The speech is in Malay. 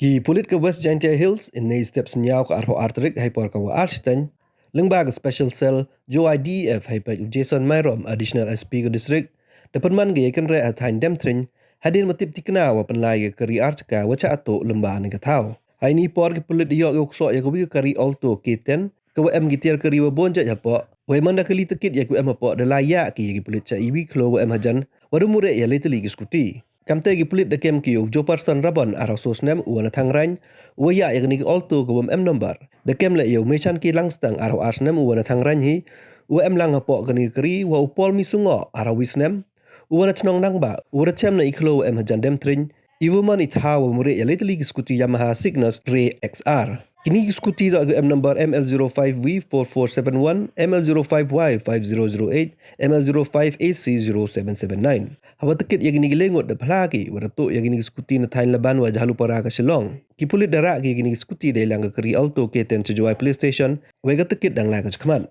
Ki pulit ke West Jaiñtia Hills in nei step senyau ke arho arterik hai por kawa Arsten, lembaga special cell jo IDF hai pa Jason Myrom additional SP ke distrik, dapat man ge kan re athain demtrin, hadir matip tikna wa penlai ke kari archka wacha ato lembaga ni katau. Hai ni por ke pulit yok yok sok ya ke kari alto keten, ke wa em gitiar kari wa bonja ya po. Wa manda kali tekit ya ku em po de layak ki pulit cha iwi klo wa em hajan, waru mure ya liteli ke Scooty. Kamte gi pulit de kem ki jo person rabon arau sosnem uana thangran uya ya ni alto ko em number de kem le yo mechan ki langstang arau arsnem uana thangran hi u em lang apo kani kri wa upol mi sungo arau wisnem uana chnong nang ba ura chem na iklo em hajan dem trin iwu mani thaw mure ya liteli Scooty Yamaha Cygnus Ray XR. Kini Scooty do em number ML05V4471, ML05Y5008, ML05AC0779. Hawa tekit yang gini lengot de pelagi waratuk yang gini Scooty na tain laban wa jahalu para ka Shillong. Ki pulit darak gini Scooty deilang ke keri alto keten sejuai police station, wega tekit dang la ka chakman.